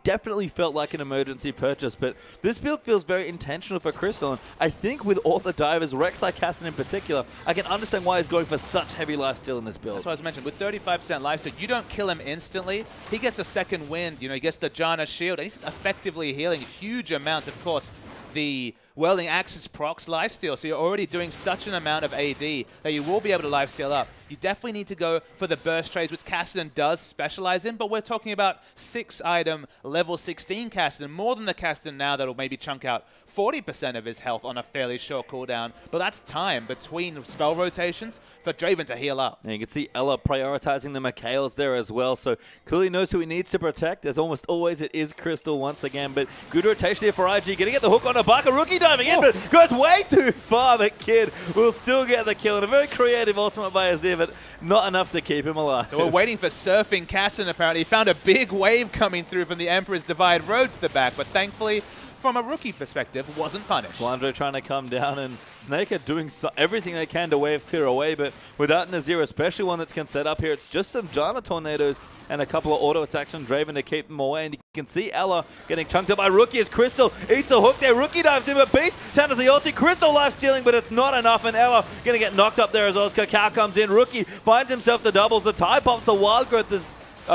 definitely felt like an emergency purchase, but this build feels very intentional for Crystal, and I think with all the divers, Rek'Sai Cassin in particular, I can understand why he's going for such heavy lifesteal in this build. That's what I was mentioning. With 35% lifesteal, you don't kill him instantly. He gets a second wind. You know, he gets the Janna shield, and he's effectively healing huge amounts. Of course, the Welding Axis procs lifesteal, so you're already doing such an amount of AD that you will be able to lifesteal up. You definitely need to go for the burst trades, which Kassadin does specialize in, but we're talking about 6-item level 16 Kassadin, more than the Kassadin now that'll maybe chunk out 40% of his health on a fairly short cooldown. But that's time between spell rotations for Draven to heal up. And you can see Ella prioritizing the Mikhails there as well, so clearly knows who he needs to protect. As almost always, it is Crystal once again, but good rotation here for IG. Going to get the hook on Ibaka. Rookie diving in, but goes way too far. But Kid will still get the kill, and a very creative ultimate by Azir, but not enough to keep him alive. So we're waiting for Surfing Kassadin, apparently. He found a big wave coming through from the Emperor's Divide Road to the back, but thankfully, from a Rookie perspective, wasn't punished. Flandre trying to come down, and Snake are doing everything they can to wave clear away, but without Nazir, especially one that can set up here, it's just some Janna tornadoes and a couple of auto attacks from Draven to keep them away. And you can see Ella getting chunked up by Rookie as Crystal eats a hook there. Rookie dives in, but Beast channels the ulti. Crystal life stealing, but it's not enough, and Ella going to get knocked up there as well as Cacao comes in. Rookie finds himself the doubles. The tie pops, the wild growth is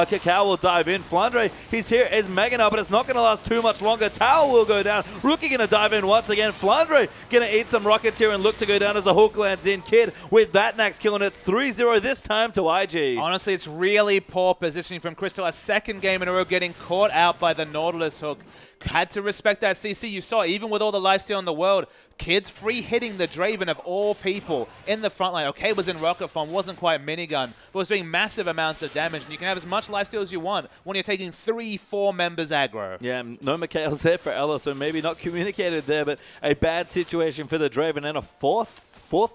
Cacao will dive in. Flandre, he's here as Mega Gnar, but it's not going to last too much longer. Tower will go down. Rookie going to dive in once again. Flandre going to eat some rockets here and look to go down as the hook lands in. Kid with that next kill, and it's 3-0 this time to IG. Honestly, it's really poor positioning from Crystal. A second game in a row getting caught out by the Nautilus hook. Had to respect that CC. You saw, even with all the lifesteal in the world, Kids free hitting the Draven of all people in the front line. Okay, was in rocket form, wasn't quite minigun, but was doing massive amounts of damage. And you can have as much lifesteal as you want when you're taking 3-4 members aggro. Yeah, no Mikhail's there for Ella, so maybe not communicated there, but a bad situation for the Draven, and a fourth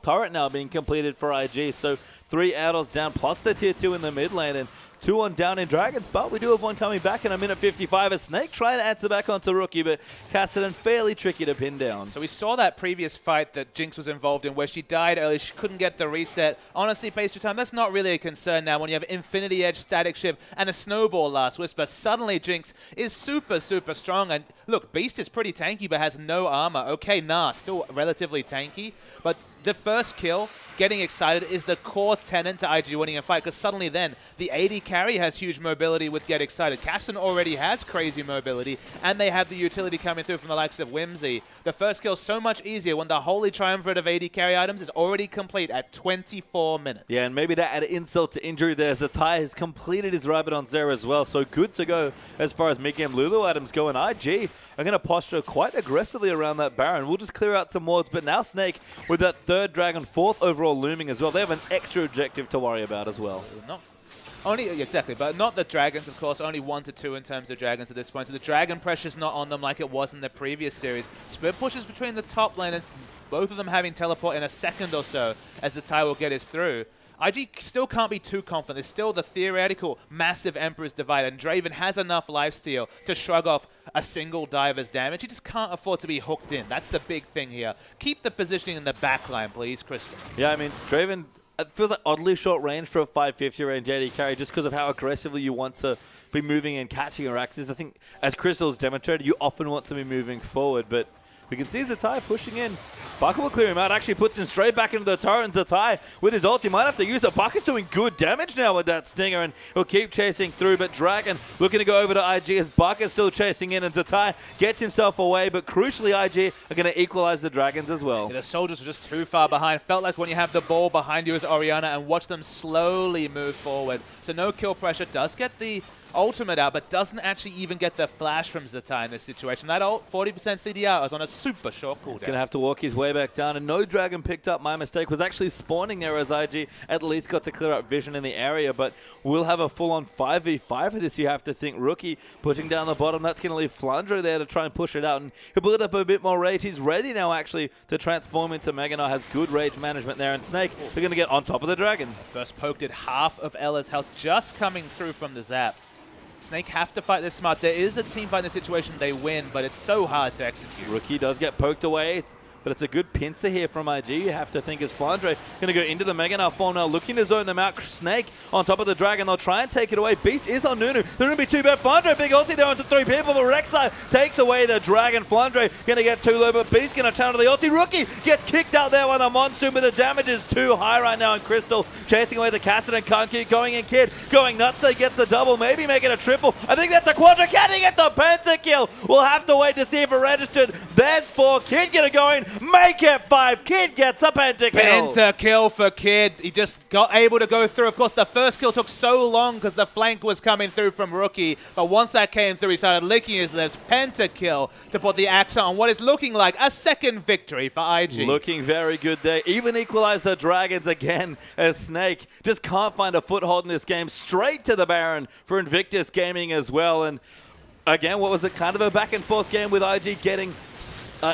turret now being completed for IG. So 3 Addles down, plus the tier 2 in the mid lane, and 2 on down in Dragons, but we do have one coming back in a minute 55. A Snake trying to answer back onto Rookie, but Kassadin fairly tricky to pin down. So we saw that previous fight that Jinx was involved in where she died early, she couldn't get the reset. Honestly, pastry time, that's not really a concern now when you have Infinity Edge, Static Shift, and a Snowball Last Whisper. Suddenly Jinx is super, super strong. And look, Beast is pretty tanky but has no armor. Okay, Gnar, still relatively tanky, but The first kill, getting excited, is the core tenet to IG winning a fight, because suddenly then the AD carry has huge mobility with Get Excited. Kasten already has crazy mobility, and they have the utility coming through from the likes of Whimsy. The first kill is so much easier when the holy triumvirate of AD carry items is already complete at 24 minutes. Yeah, and maybe that added insult to injury there. Zatai has completed his Rabbit on Zera as well, so good to go as far as mid-game Lulu items go. And IG are going to posture quite aggressively around that Baron. We'll just clear out some wards, but now Snake with that third Dragon, fourth overall looming as well. They have an extra objective to worry about as well. Exactly, but not the Dragons, of course. Only 1 to 2 in terms of Dragons at this point. So the Dragon pressure's not on them like it was in the previous series. Split pushes between the top laners, both of them having teleport in a second or so as the tie will get us through. IG still can't be too confident. There's still the theoretical massive Emperor's Divide, and Draven has enough lifesteal to shrug off a single diver's damage. He just can't afford to be hooked in. That's the big thing here. Keep the positioning in the backline, please, Crystal. Yeah, I mean, Draven, it feels like oddly short range for a 550 range AD carry just because of how aggressively you want to be moving and catching your axes. I think, as Crystal's demonstrated, you often want to be moving forward, but we can see Zatai pushing in. Baka will clear him out, actually puts him straight back into the turret, and Zatai with his ult, he might have to use it. Baka's doing good damage now with that Stinger, and he'll keep chasing through, but Dragon looking to go over to IG as Baka's still chasing in, and Zatai gets himself away, but crucially IG are going to equalize the Dragons as well. Yeah, the soldiers are just too far behind. Felt like when you have the ball behind you as Orianna and watch them slowly move forward. So no kill pressure, does get the ultimate out, but doesn't actually even get the flash from Zatai in this situation. That ult, 40% CDR, is on a super short cooldown. He's going to have to walk his way back down, and no Dragon picked up. My mistake was actually spawning there as IG at least got to clear up vision in the area, but we'll have a full-on 5v5 for this, you have to think. Rookie pushing down the bottom. That's going to leave Flandre there to try and push it out, and he'll build up a bit more rage. He's ready now, actually, to transform into Meganar. Has good rage management there, and Snake, they're going to get on top of the Dragon. First poke did half of Ella's health just coming through from the zap. Snake have to fight this smart. There is a team fight in this situation, they win, but it's so hard to execute. Rookie does get poked away, but it's a good pincer here from IG. You have to think as Flandre going to go into the Meganar fall now, looking to zone them out. Snake on top of the Dragon. They'll try and take it away. Beast is on Nunu. They're going to be too bad. Flandre, big ulti there onto 3 people, but Rek'Sai takes away the Dragon. Flandre going to get too low, but Beast going to turn to the ulti. Rookie gets kicked out there by the Monsoon, but the damage is too high right now, and Crystal chasing away the Cassidy and can't keep going in. Kid going nuts. They get the double, maybe make it a triple. I think that's a quadra. Can he get the pentakill? We'll have to wait to see if it registered. There's 4. Kid going to go in, make it 5. Kid gets a pentakill. Pentakill for Kid. He just got able to go through. Of course, the first kill took so long because the flank was coming through from Rookie. But once that came through, he started licking his lips. Pentakill to put the accent on what is looking like a second victory for IG. Looking very good there. Even equalize the Dragons again as Snake just can't find a foothold in this game. Straight to the Baron for Invictus Gaming as well. And again, what was it? Kind of a back and forth game with IG getting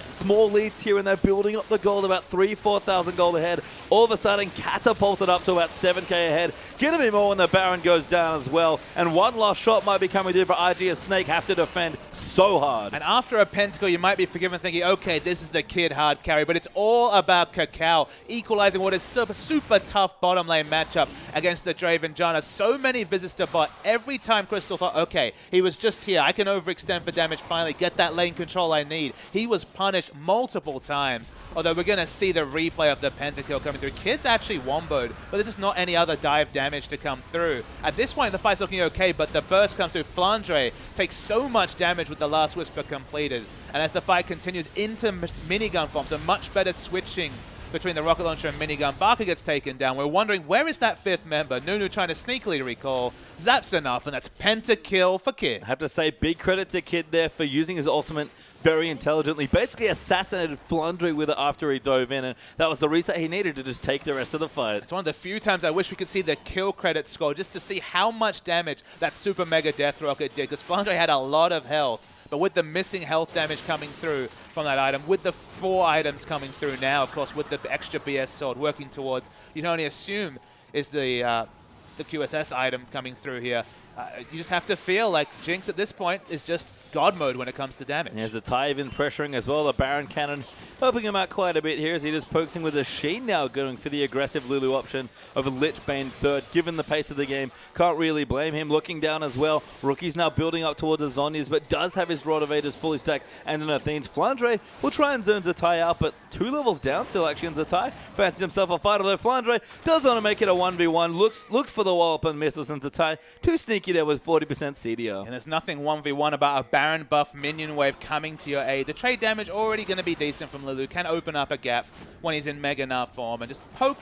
small leads here, and they're building up the gold about 3,000-4,000 gold ahead. All of a sudden catapulted up to about 7k ahead. Gonna be more when the Baron goes down as well, and one last shot might be coming through for IG as Snake have to defend so hard. And after a pentakill, you might be forgiven thinking, okay, this is the Kid hard carry, but it's all about Cacao equalizing what is super tough bottom lane matchup against the Draven Janna. So many visits to bot. Every time Crystal thought, okay, he was just here, I can overextend for damage, finally get that lane control I need. He was punished multiple times, although we're going to see the replay of the pentakill coming through. Kid's actually womboed, but there's just not any other dive damage to come through. At this point, the fight's looking okay, but the burst comes through. Flandre takes so much damage with the last Whisper completed, and as the fight continues into minigun form, so much better switching between the rocket launcher and minigun. Barker gets taken down. We're wondering, where is that 5th member? Nunu trying to sneakily recall. Zaps enough, and that's pentakill for Kid. I have to say, big credit to Kid there for using his ultimate very intelligently. Basically assassinated Flandre with it after he dove in, and that was the reset he needed to just take the rest of the fight. It's one of the few times I wish we could see the kill credit score just to see how much damage that super mega death rocket did, because Flandre had a lot of health. But with the missing health damage coming through from that item, with the 4 items coming through now, of course, with the extra BF sword working towards, you can only assume is the QSS item coming through here. You just have to feel like Jinx at this point is just God mode when it comes to damage. There's a tie even pressuring as well. The Baron Cannon helping him out quite a bit here as he just pokes him with a Sheen now, going for the aggressive Lulu option of a Lich Bane third. Given the pace of the game, can't really blame him. Looking down as well, Rookie's now building up towards the Zhonya's, but does have his Rod Evaders fully stacked and an Athene's. Flandre will try and zone Zatai out, but 2 levels down still actually in Zatai. Fancies himself a fighter though. Flandre does want to make it a 1v1. Looked for the wall up and misses, and Zatai too sneaky there with 40% CDR. And there's nothing 1v1 about a Baron buff minion wave coming to your aid. The trade damage already going to be decent from Lulu. Can open up a gap when he's in Mega Gnar form and just poke,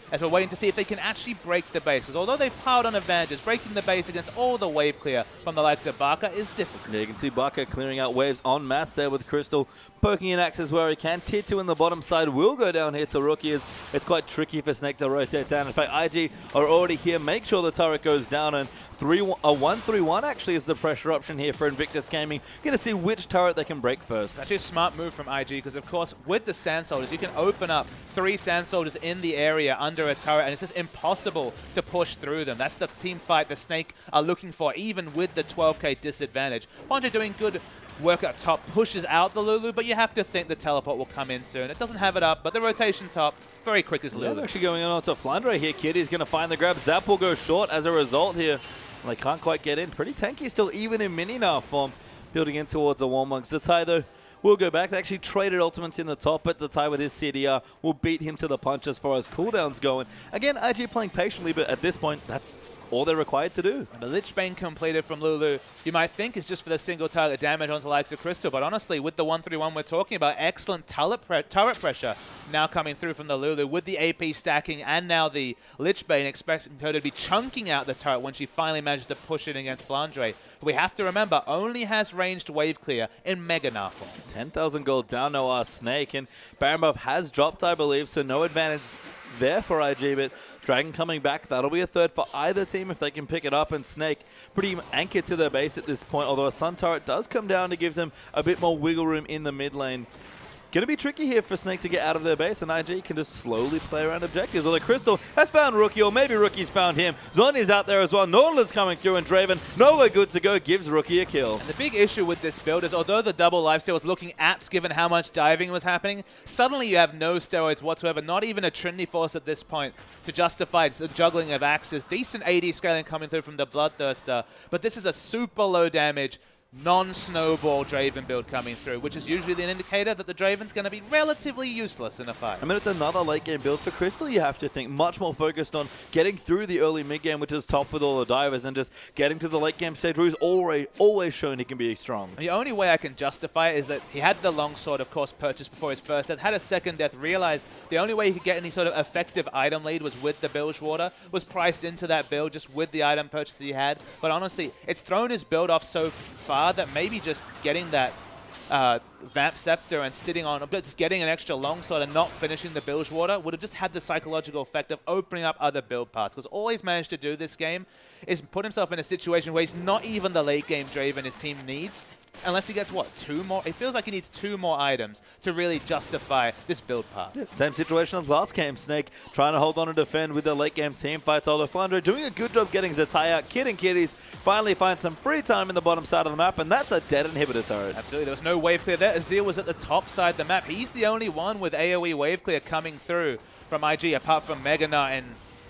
as we're waiting to see if they can actually break the base. Because although they've piled on advantages, breaking the base against all the wave clear from the likes of Baka is difficult. Yeah, you can see Baka clearing out waves en masse there with Crystal, poking in axes where he can. Tier 2 in the bottom side will go down here to Rookie. It's quite tricky for Snake to rotate down. In fact, IG are already here. Make sure the turret goes down, and a 1-3-1 actually is the pressure option here for Invictus Gaming. Going to see which turret they can break first. It's actually a smart move from IG because, of course, with the Sand Soldiers, you can open up 3 Sand Soldiers in the area under a turret, and it's just impossible to push through them. That's the team fight the Snake are looking for, even with the 12k disadvantage. Fondra doing good work up top, pushes out the Lulu, but you have to think the teleport will come in soon. It doesn't have it up, but the rotation top, very quick as Lulu. Yeah, actually going on to Flandre here. Kitty's going to find the grab. Zap will go short as a result here. They can't quite get in. Pretty tanky still, even in mini Gnar form. Building in towards the Warmong's. Zatai, though, will go back. They actually traded ultimates in the top, but Zatai with his CDR will beat him to the punch as far as cooldowns going. Again, IG playing patiently, but at this point, that's all they're required to do. The Lich Bane completed from Lulu, you might think is just for the single target damage onto the likes of Crystal, but honestly, with the 1-3-1 we're talking about, excellent turret pressure now coming through from the Lulu with the AP stacking, and now the Lich Bane expecting her to be chunking out the turret when she finally manages to push it against Flandre. We have to remember, only has ranged wave clear in Mega Gnar form. 10,000 gold down to our Snake, and Baron buff has dropped, I believe, so no advantage there for IG, but Dragon coming back, that'll be a third for either team if they can pick it up, and Snake pretty anchored to their base at this point, although a Sun Turret does come down to give them a bit more wiggle room in the mid lane. Going to be tricky here for Snake to get out of their base, and IG can just slowly play around objectives. Although Crystal has found Rookie, or maybe Rookie's found him. Zhonya's out there as well. Nautilus coming through, and Draven, nowhere good to go, gives Rookie a kill. And the big issue with this build is, although the double lifesteal was looking apt given how much diving was happening, suddenly you have no steroids whatsoever, not even a Trinity Force at this point to justify the juggling of axes. Decent AD scaling coming through from the Bloodthirster, but this is a super low damage, non-snowball Draven build coming through, which is usually an indicator that the Draven's going to be relatively useless in a fight. I mean, it's another late game build for Crystal, you have to think. Much more focused on getting through the early mid game, which is top with all the divers, and just getting to the late game stage where he's always shown he can be strong. The only way I can justify it is that he had the longsword, of course, purchased before his first death, had a second death, realized the only way he could get any sort of effective item lead was with the Bilgewater, was priced into that build just with the item purchase he had. But honestly, it's thrown his build off so far that maybe just getting that Vamp Scepter and sitting on, just getting an extra longsword and not finishing the Bilgewater would have just had the psychological effect of opening up other build paths. Because all he's managed to do this game is put himself in a situation where he's not even the late game Draven his team needs. Unless he gets, what, 2 more? It feels like he needs 2 more items to really justify this build path. Yeah, same situation as last game. Snake trying to hold on and defend with the late game team fights. Although Flandre doing a good job getting Zatai out. Kid and Kitties finally find some free time in the bottom side of the map, and that's a dead inhibitor turret. Absolutely. There was no wave clear there. Azir was at the top side of the map. He's the only one with AoE wave clear coming through from IG, apart from Mega Gnar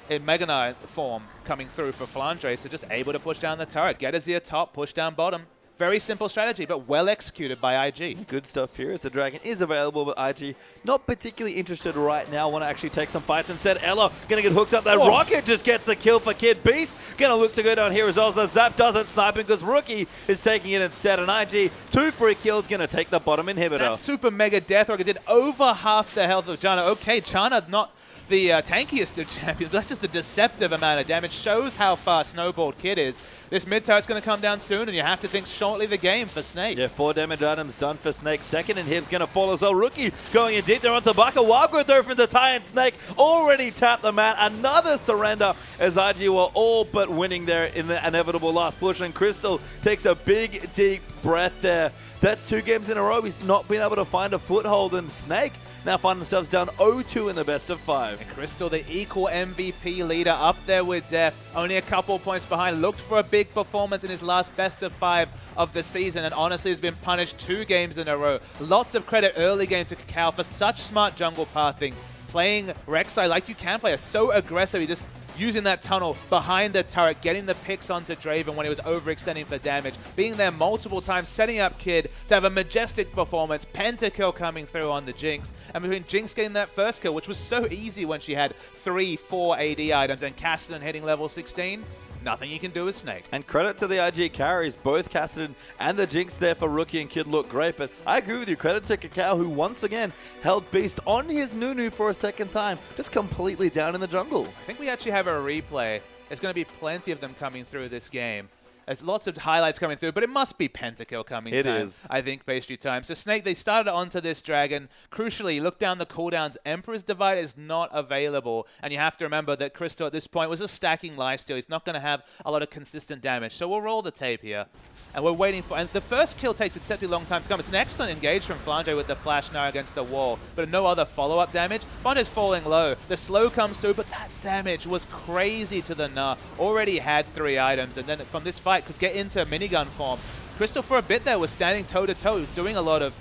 in Mega Gnar form coming through for Flandre. So just able to push down the turret, get Azir top, push down bottom. Very simple strategy, but well executed by IG. Good stuff here as the Dragon is available, but IG not particularly interested right now. Want to actually take some fights instead. Ella going to get hooked up. That rocket just gets the kill for Kid. Beast going to look to go down here as well. So Zap doesn't snipe him because Rookie is taking it instead. And IG, 2 free kills, going to take the bottom inhibitor. That super mega death rocket did over half the health of Janna. Okay, Janna not the tankiest of champions. That's just a deceptive amount of damage. Shows how far snowballed Kid is. This mid turret's going to come down soon, and you have to think shortly the game for Snake. Yeah, 4 damage items done for Snake. Second inhib's going to fall as well. Rookie going in deep there onto Baka. Wild growth there from the Zatai, and Snake already tapped the mat. Another surrender as IG were all but winning there in the inevitable last push, and Crystal takes a big, deep breath there. That's 2 games in a row. He's not been able to find a foothold, and Snake now find themselves down 0-2 in the best of 5. And Crystal, the equal MVP leader, up there with Def, only a couple points behind, looked for a big performance in his last best of 5 of the season, and honestly has been punished 2 games in a row. Lots of credit early game to Kakao for such smart jungle pathing. Playing Rek'Sai like you can play, so aggressive, he just using that tunnel behind the turret, getting the picks onto Draven when he was overextending for damage, being there multiple times, setting up Kid to have a majestic performance, pentakill coming through on the Jinx, and between Jinx getting that first kill, which was so easy when she had 3-4 AD items, and Cassidy hitting level 16, nothing you can do with Snake. And credit to the IG carries, both Cassidy and the Jinx there for Rookie and Kid look great, but I agree with you, credit to Kakao, who once again held Beast on his Nunu for a second time, just completely down in the jungle. I think we actually have a replay. There's going to be plenty of them coming through this game. There's lots of highlights coming through, but it must be pentakill coming It time, is. I think, pastry time. So Snake, they started onto this dragon. Crucially, look down the cooldowns. Emperor's Divide is not available, and you have to remember that Crystal at this point was a stacking lifesteal. He's not going to have a lot of consistent damage. So we'll roll the tape here. And we're waiting for... And the first kill takes exceptionally long time to come. It's an excellent engage from Flange with the flash now against the wall, but no other follow-up damage. Flange's falling low. The slow comes through, but that damage was crazy to the Nah. Already had 3 items, and then from this fight could get into minigun form. Crystal for a bit there was standing toe-to-toe. He was doing a lot of...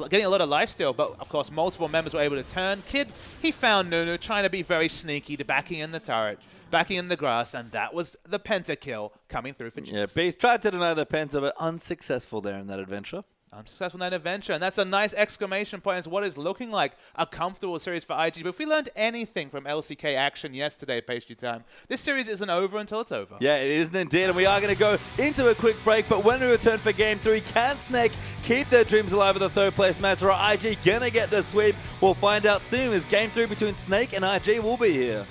getting a lot of lifesteal, but of course multiple members were able to turn. Kid, he found Nunu trying to be very sneaky, to backing in the turret, backing in the grass, and that was the pentakill coming through for Jinx. Yeah, Beast tried to deny the penta, but unsuccessful there in that adventure. Unsuccessful in that adventure, and that's a nice exclamation point as what is looking like a comfortable series for IG. But if we learned anything from LCK action yesterday, Pastry Time, this series isn't over until it's over. Yeah, it isn't indeed, and we are going to go into a quick break, but when we return for Game 3, can Snake keep their dreams alive with a third-place match, or are IG going to get the sweep? We'll find out soon as Game 3 between Snake and IG will be here.